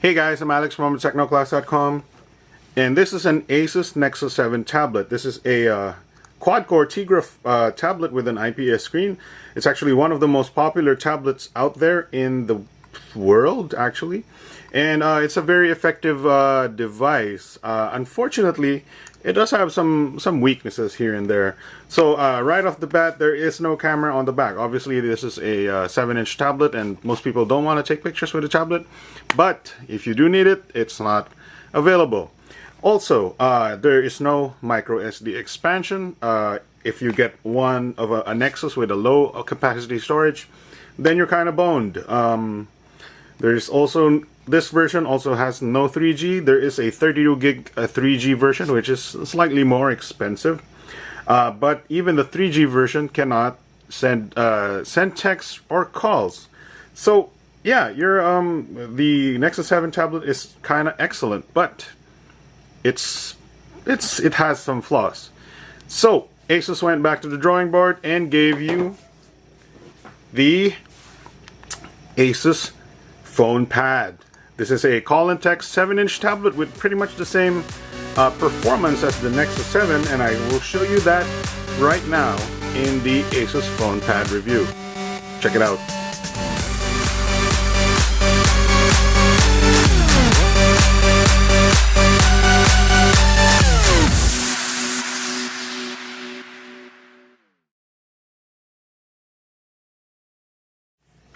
Hey guys, I'm Alex from technoclass.com, and this is an Asus Nexus 7 tablet. This is a quad-core Tegra tablet with an IPS screen. It's actually one of the most popular tablets out there in the world, actually, and it's a very effective device. Unfortunately, it does have some weaknesses here and there. So right off the bat, there is no camera on the back. Obviously, this is a 7-inch tablet, and most people don't want to take pictures with a tablet. But if you do need it, it's not available. Also, there is no micro SD expansion. If you get one of a Nexus with a low capacity storage, then you're kind of boned. There's also, this version also has no 3G. There is a 32 gig 3G version, which is slightly more expensive. But even the 3G version cannot send text or calls. So yeah, the Nexus 7 tablet is kind of excellent, but it has some flaws. So Asus went back to the drawing board and gave you the Asus Fonepad. This is a call and text 7-inch tablet with pretty much the same performance as the Nexus 7, and I will show you that right now in the Asus Fonepad review. Check it out.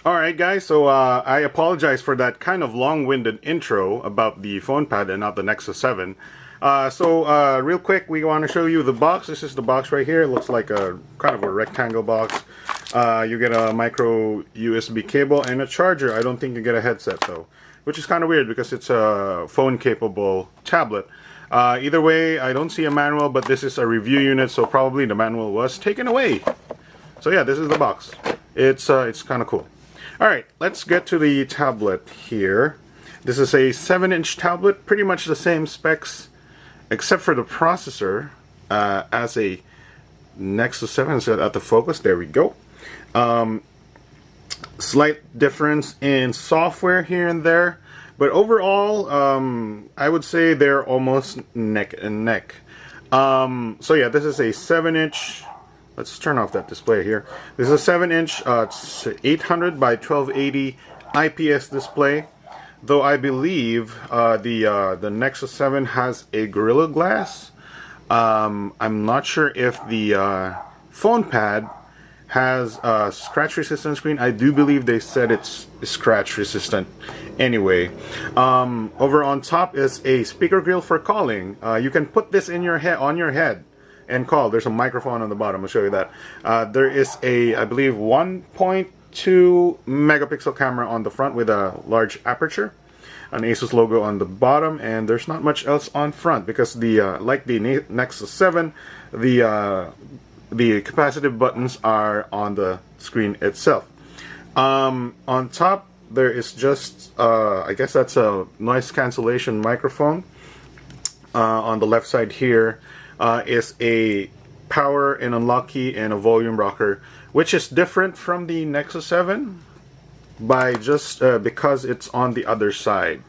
Alright guys, so I apologize for that kind of long-winded intro about the Fonepad and not the Nexus 7. Real quick, we want to show you the box. This is the box right here. It looks like a kind of a rectangle box. You get a micro USB cable and a charger. I don't think you get a headset though, which is kind of weird because it's a phone-capable tablet. Either way, I don't see a manual, but this is a review unit, so probably the manual was taken away. So yeah, this is the box. It's kind of cool. Alright, let's get to the tablet here. This is a 7-inch tablet, pretty much the same specs, except for the processor as a Nexus 7. So at the focus, there we go. Slight difference in software here and there, but overall, I would say they're almost neck and neck. So yeah, this is a 7-inch. Let's turn off that display here. This is a 7-inch, 800 by 1280 IPS display. Though I believe the Nexus 7 has a Gorilla Glass. I'm not sure if the Fonepad has a scratch resistant screen. I do believe they said it's scratch resistant. Anyway, over on top is a speaker grill for calling. You can put this in your head, on your head, and call. There's a microphone on the bottom. I'll show you that. There is a, I believe, 1.2 megapixel camera on the front with a large aperture, an Asus logo on the bottom, and there's not much else on front because the like the Nexus 7, the capacitive buttons are on the screen itself. On top there is just I guess that's a noise cancellation microphone. On the left side here is a power and unlock key and a volume rocker, which is different from the Nexus 7 by just because it's on the other side.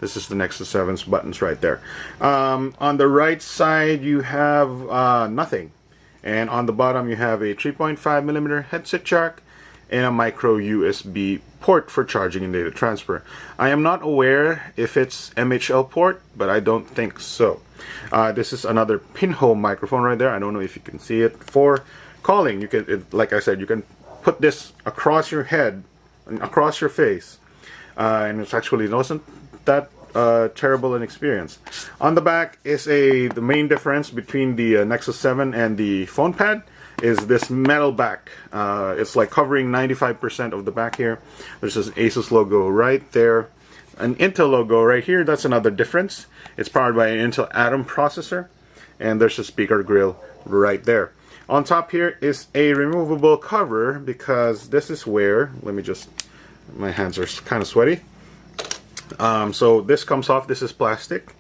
This is the Nexus 7's buttons right there. On the right side you have nothing, and on the bottom you have a 3.5mm headset jack and a micro USB port for charging and data transfer. I am not aware if it's MHL port, but I don't think so. This is another pinhole microphone right there. I don't know if you can see it. For calling, you can, like I said, you can put this across your head and across your face, and it actually wasn't that terrible an experience. On the back is the main difference between the Nexus 7 and the Fonepad is this metal back. It's like covering 95% of the back here. There's this Asus logo right there. An Intel logo right here. That's another difference. It's powered by an Intel Atom processor, and there's a speaker grill right there. On top here is a removable cover because this is where, let me just, my hands are kind of sweaty. So this comes off. This is plastic,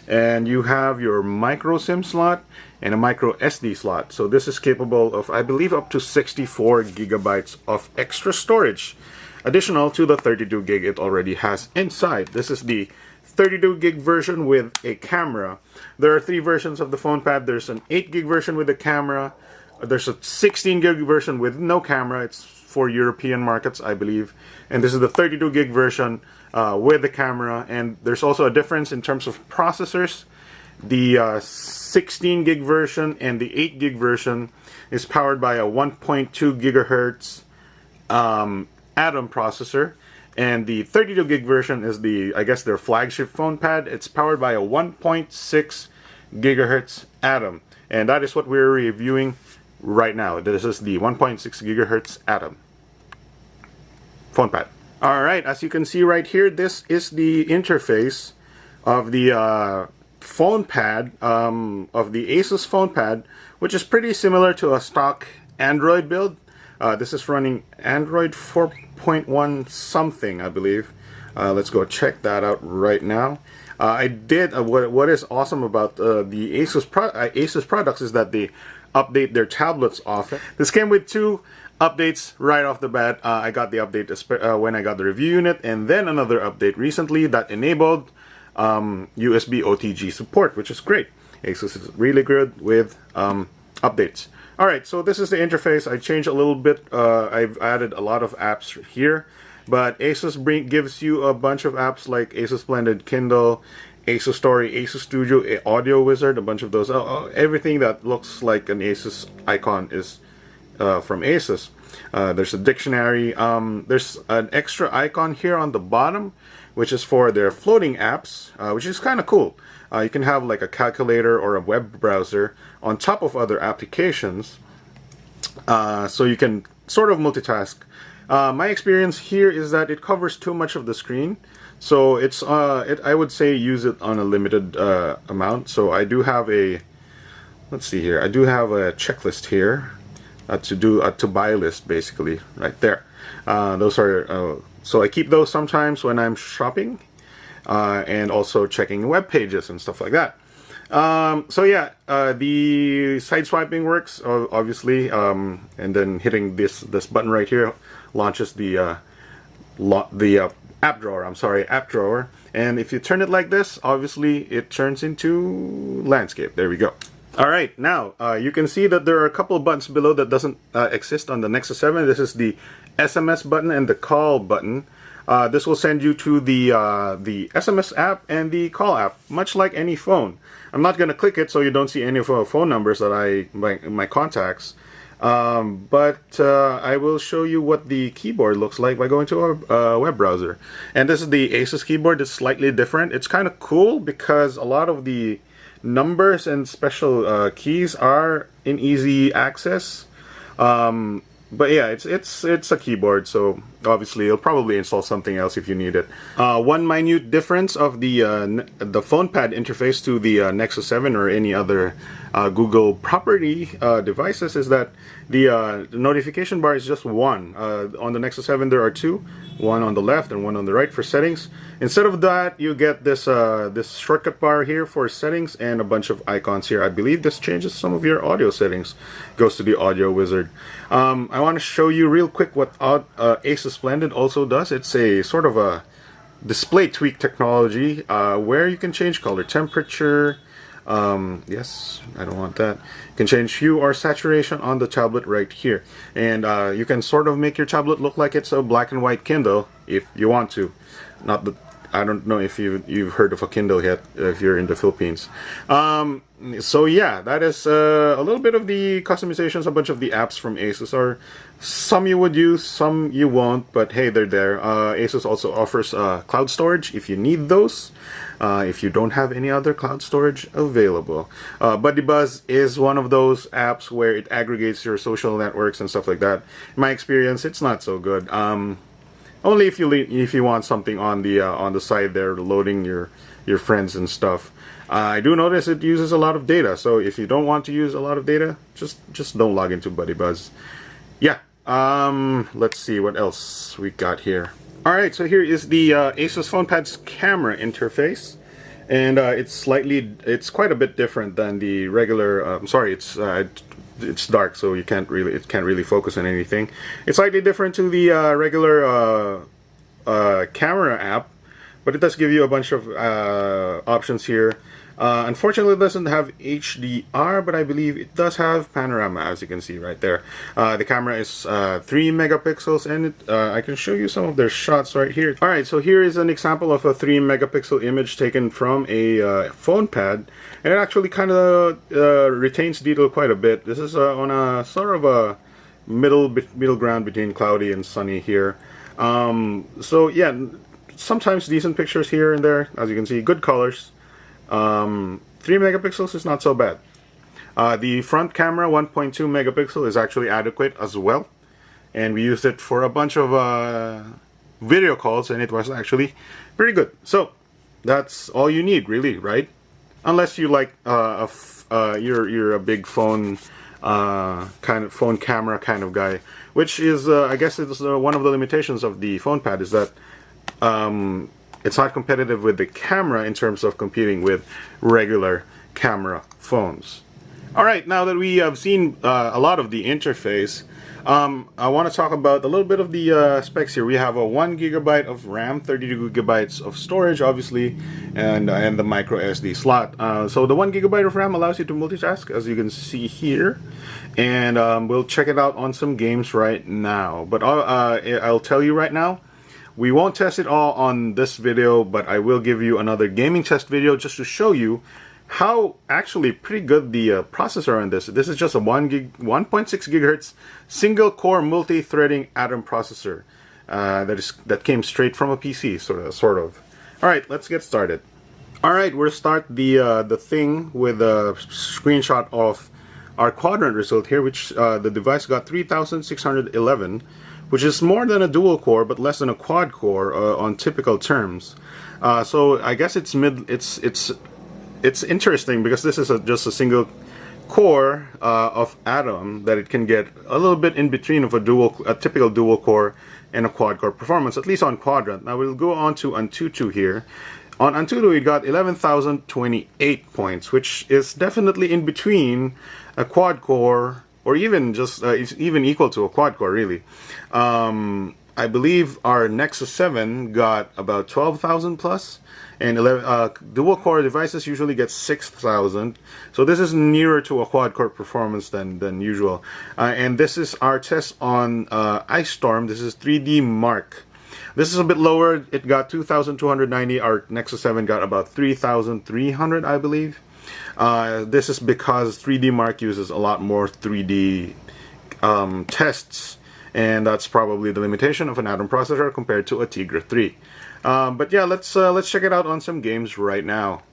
and you have your micro SIM slot and a micro SD slot. So this is capable of, I believe, up to 64 gigabytes of extra storage. additional to the 32 gig it already has inside. This is the 32 gig version with a camera. There are 3 versions of the Fonepad. There's an 8 gig version with a camera. There's a 16 gig version with no camera. It's for European markets, I believe. And this is the 32 gig version with the camera. And there's also a difference in terms of processors. The 16 gig version and the 8 gig version is powered by a 1.2 gigahertz Atom processor. And the 32 gig version is I guess their flagship Fonepad. It's powered by a 1.6 gigahertz Atom. And that is what we're reviewing right now. This is the 1.6 gigahertz Atom Fonepad. Alright, as you can see right here, this is the interface of the Fonepad, of the Asus Fonepad, which is pretty similar to a stock Android build. This is running Android 4.1 something, I believe. Let's go check that out right now. I did what is awesome about the Asus products is that they update their tablets often. This came with 2 updates right off the bat. I got the update when I got the review unit, and then another update recently that enabled USB OTG support, which is great. Asus is really good with updates. Alright, so this is the interface. I changed a little bit. I've added a lot of apps here, but Asus gives you a bunch of apps like Asus Splendid Kindle, Asus Story, Asus Studio, Audio Wizard, a bunch of those. Everything that looks like an Asus icon is from Asus. There's a dictionary. There's an extra icon here on the bottom, which is for their floating apps, which is kind of cool. You can have like a calculator or a web browser on top of other applications, so you can sort of multitask. My experience here is that it covers too much of the screen, so it's I would say use it on a limited amount. So I do have let's see here, I do have a checklist here to do a to-buy list, basically, right there. Those are so I keep those sometimes when I'm shopping. And also checking web pages and stuff like that. So yeah, the side swiping works obviously, and then hitting this button right here launches the app drawer. App drawer. And if you turn it like this, obviously it turns into landscape. There we go. All right, now you can see that there are a couple of buttons below that doesn't exist on the Nexus 7. This is the SMS button and the call button. This will send you to the SMS app and the call app, much like any phone. I'm not going to click it so you don't see any of our phone numbers that my contacts. But I will show you what the keyboard looks like by going to a web browser. And this is the Asus keyboard. It's slightly different. It's kind of cool because a lot of the numbers and special keys are in easy access. But yeah, it's a keyboard, so obviously you'll probably install something else if you need it. One minute difference of the Fonepad interface to the Nexus 7 or any other Google property devices is that the notification bar is just one. On the Nexus 7 there are 2, one on the left and one on the right for settings. Instead of that, you get this this shortcut bar here for settings and a bunch of icons here. I believe this changes some of your audio settings. Goes to the audio wizard. I want to show you real quick what Asus Splendid also does. It's a sort of a display tweak technology where you can change color temperature. Yes, I don't want that. You can change hue or saturation on the tablet right here, and you can sort of make your tablet look like it's a black and white Kindle if you want to. Not that I don't know if you've heard of a Kindle yet if you're in the Philippines. So yeah, that is a little bit of the customizations. A bunch of the apps from Asus are some you would use, some you won't, but hey, they're there. Asus also offers cloud storage if you need those. If you don't have any other cloud storage available. BuddyBuzz is one of those apps where it aggregates your social networks and stuff like that. In my experience, it's not so good. Only if you want something on the side there, loading your friends and stuff. I do notice it uses a lot of data, so if you don't want to use a lot of data, just don't log into BuddyBuzz. Yeah. Let's see what else we got here. Alright, so here is the Asus Fonepad's camera interface, and it's quite a bit different than the regular, it's it's dark, so it can't really focus on anything. It's slightly different to the regular camera app, but it does give you a bunch of options here. Unfortunately, it doesn't have HDR, but I believe it does have panorama, as you can see right there. The camera is 3 megapixels, and I can show you some of their shots right here. Alright, so here is an example of a 3 megapixel image taken from a Fonepad, and it actually kind of retains detail quite a bit. This is on a sort of a middle ground between cloudy and sunny here. So yeah, sometimes decent pictures here and there, as you can see, good colors. 3 megapixels is not so bad. The front camera, 1.2 megapixel, is actually adequate as well, and we used it for a bunch of video calls, and it was actually pretty good. So that's all you need, really, right? Unless you like you're a big phone phone camera kind of guy, which is I guess it's one of the limitations of the Fonepad, is that it's not competitive with the camera in terms of competing with regular camera phones. Alright, now that we have seen a lot of the interface, I want to talk about a little bit of the specs here. We have a 1 gigabyte of RAM, 32 gigabytes of storage, obviously, and the micro SD slot. So the 1 gigabyte of RAM allows you to multitask, as you can see here, and we'll check it out on some games right now. But I'll tell you right now, we won't test it all on this video, but I will give you another gaming test video just to show you how actually pretty good the processor on this. This is just a 1.6 gigahertz single core multi-threading Atom processor that came straight from a PC, sort of. All right, let's get started. All right, we'll start the thing with a screenshot of our quadrant result here, which the device got 3,611. Which is more than a dual core, but less than a quad core on typical terms. So I guess it's interesting because this is just a single core of Atom that it can get a little bit in between of a typical dual core and a quad core performance, at least on Quadrant. Now we'll go on to Antutu here. On Antutu we got 11,028 points, which is definitely in between a quad core, or even just even equal to a quad core, really. I believe our Nexus 7 got about 12,000 plus, and dual core devices usually get 6,000. So this is nearer to a quad core performance than usual. And this is our test on Ice Storm. This is 3D Mark. This is a bit lower. It got 2,290. Our Nexus 7 got about 3,300, I believe. This is because 3D Mark uses a lot more 3D tests, and that's probably the limitation of an Atom processor compared to a Tegra 3. But yeah, let's check it out on some games right now.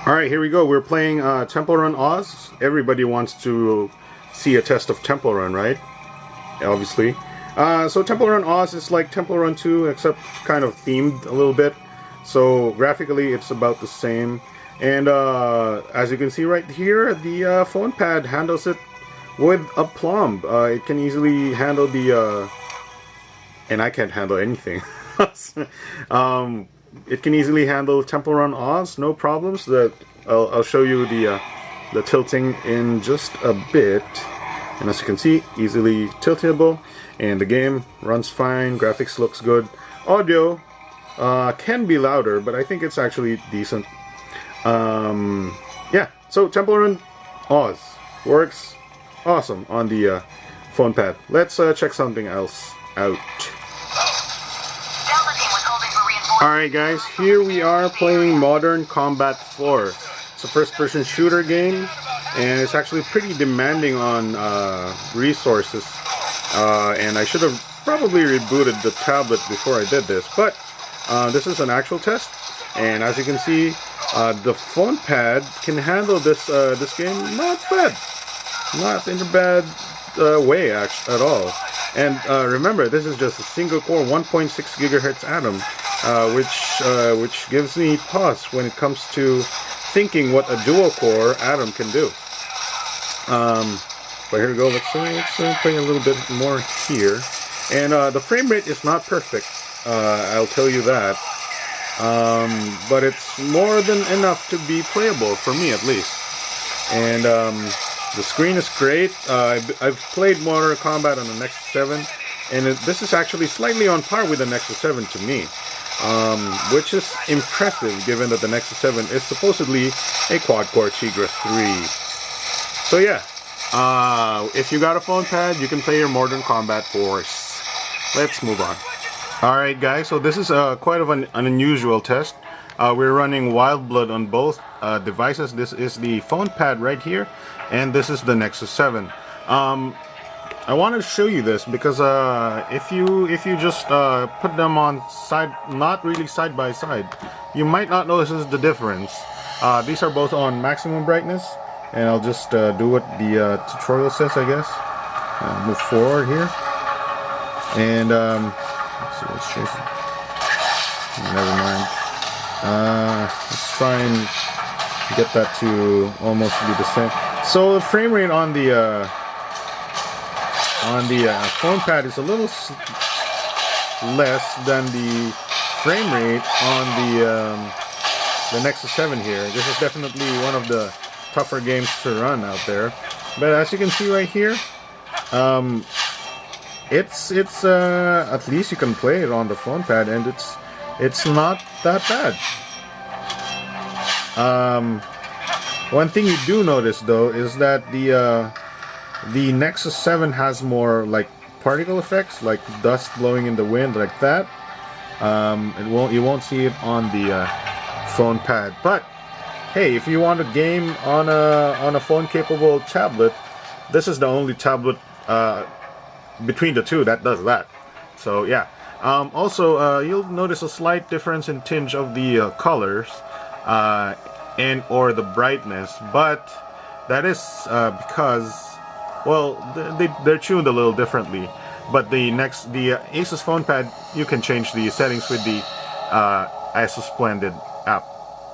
Alright, here we go. We're playing Temple Run Oz. Everybody wants to see a test of Temple Run, right? Obviously. So Temple Run Oz is like Temple Run 2, except kind of themed a little bit. So graphically it's about the same. And as you can see right here, the Fonepad handles it with aplomb. It can easily handle the... and I can't handle anything. It can easily handle Temple Run Oz, no problems. I'll show you the tilting in just a bit. And as you can see, easily tiltable. And the game runs fine, graphics looks good. Audio can be louder, but I think it's actually decent. Yeah, so Temple Run Oz works awesome on the Fonepad. Let's check something else out. Alright guys, here we are playing Modern Combat 4. It's a first-person shooter game, and it's actually pretty demanding on resources. And I should have probably rebooted the tablet before I did this, but this is an actual test, and as you can see, the Fonepad can handle this game not bad, not in a bad way at all. And remember, this is just a single core 1.6 gigahertz Atom, which gives me pause when it comes to thinking what a dual core Atom can do. But here we go. Let's play a little bit more here. And the frame rate is not perfect. I'll tell you that. But it's more than enough to be playable, for me at least. And The screen is great. I've played Mortal Kombat on the Nexus 7, and this is actually slightly on par with the Nexus 7 to me, which is impressive given that the Nexus 7 is supposedly a quad-core Tegra 3. So yeah, if you got a phone pad, you can play your Mortal Kombat Force. Let's move on. Alright guys, so this is quite of an unusual test. We're running Wild Blood on both devices. This is the phone pad right here, and this is the Nexus 7. I wanted to show you this because if you just put them on not really side by side, you might not notice the difference. These are both on maximum brightness, and I'll just do what the tutorial says, I guess. Move forward here, and let's see what's chasing. Never mind. Let's try and get that to almost be the same. So the frame rate on the phone pad is a little less than the frame rate on the Nexus 7 here. This is definitely one of the tougher games to run out there. But as you can see right here, it's at least you can play it on the phone pad, and it's not that bad. One thing you do notice though is that the Nexus 7 has more like particle effects, like dust blowing in the wind, like that. You won't see it on the phone pad. But hey, if you want a game on a phone capable tablet, this is the only tablet between the two that does that. So yeah. Also, you'll notice a slight difference in tinge of the colors and or the brightness, but that is because, well, they're tuned a little differently. But the Asus phone pad, you can change the settings with the Asus Splendid app.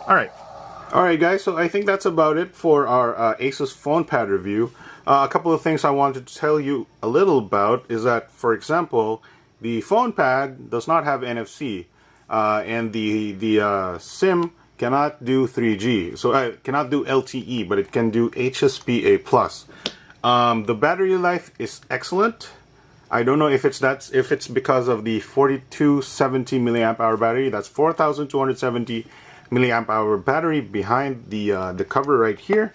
Alright guys, so I think that's about it for our Asus phone pad review. A couple of things I wanted to tell you a little about is that, for example, the phone pad does not have NFC, and the SIM cannot do 3G, so it cannot do LTE, but it can do HSPA+. The battery life is excellent. I don't know if it's because of the 4270 milliamp hour battery. That's 4270 milliamp hour battery behind the cover right here.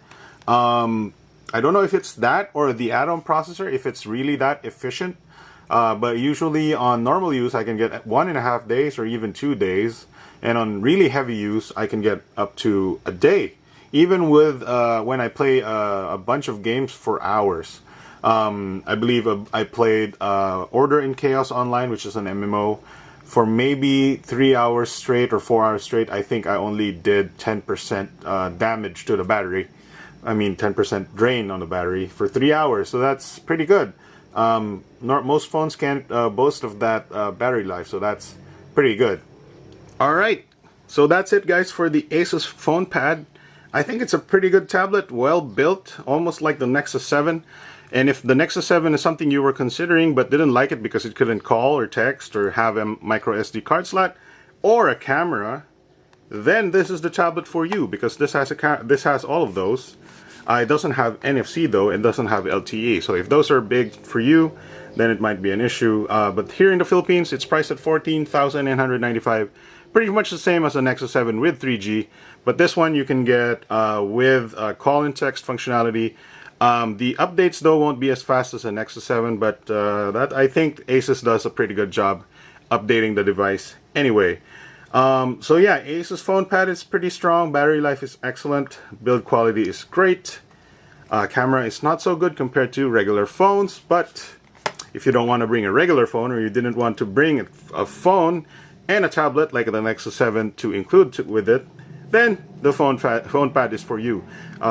I don't know if it's that or the add-on processor, if it's really that efficient. But usually on normal use I can get 1.5 days or even 2 days, and on really heavy use I can get up to a day, even with when I play a bunch of games for hours. I believe I played Order in Chaos Online, which is an MMO, for maybe 3 hours straight or 4 hours straight. I think I only did 10% damage to the battery. I mean 10% drain on the battery for 3 hours, so that's pretty good. Most phones can't boast of that battery life, so that's pretty good. Alright, so that's it guys for the Asus phone pad. I think it's a pretty good tablet, well built, almost like the Nexus 7. And if the Nexus 7 is something you were considering but didn't like it because it couldn't call or text or have a micro SD card slot or a camera, then this is the tablet for you, because this has all of those. It doesn't have NFC though, and doesn't have LTE. So if those are big for you, then it might be an issue. But here in the Philippines, it's priced at 14,995. Pretty much the same as the Nexus 7 with 3G. But this one you can get with call and text functionality. The updates though won't be as fast as the Nexus 7, but that I think Asus does a pretty good job updating the device anyway. So yeah, Asus phone pad is pretty strong, battery life is excellent, build quality is great, camera is not so good compared to regular phones, but if you don't want to bring a regular phone, or you didn't want to bring a phone and a tablet like the Nexus 7 to include with it, then the phone pad is for you.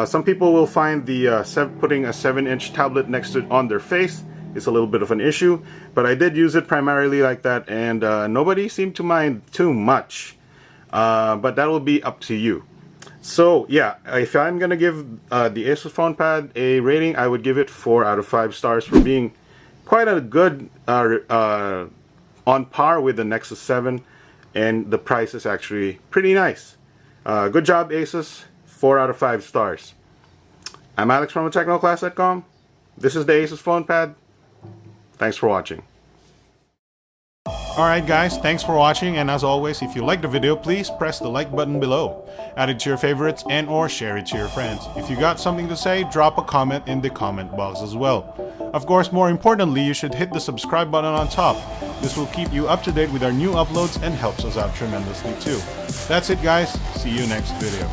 Some people will find the putting a 7-inch tablet on their face is a little bit of an issue, but I did use it primarily like that, and nobody seemed to mind too much. But that will be up to you. So yeah, if I'm gonna give the Asus phone pad a rating, I would give it 4 out of 5 stars for being quite a good, on par with the Nexus 7, and the price is actually pretty nice. Good job Asus, 4 out of 5 stars. I'm Alex from TechnoClass.com. This is the Asus Fonepad. Thanks for watching. Alright guys, thanks for watching, and as always, if you liked the video, please press the like button below. Add it to your favorites and or share it to your friends. If you got something to say, drop a comment in the comment box as well. Of course, more importantly, you should hit the subscribe button on top. This will keep you up to date with our new uploads and helps us out tremendously too. That's it guys, see you next video.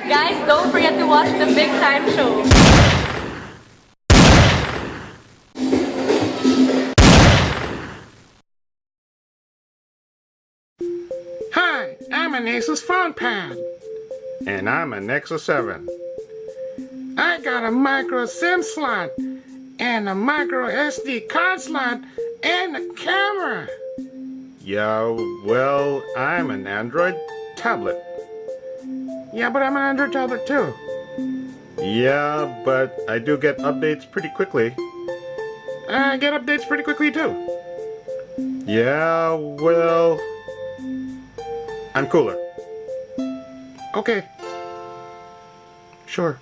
Guys, don't forget to watch the Big Time Show. Hi, I'm an Asus Fonepad. And I'm a Nexus 7. I got a micro SIM slot, and a micro SD card slot, and a camera. Yeah, well, I'm an Android tablet. Yeah, but I'm an Android tablet too. Yeah, but I do get updates pretty quickly. I get updates pretty quickly too. Yeah, well, I'm cooler. Okay. Sure.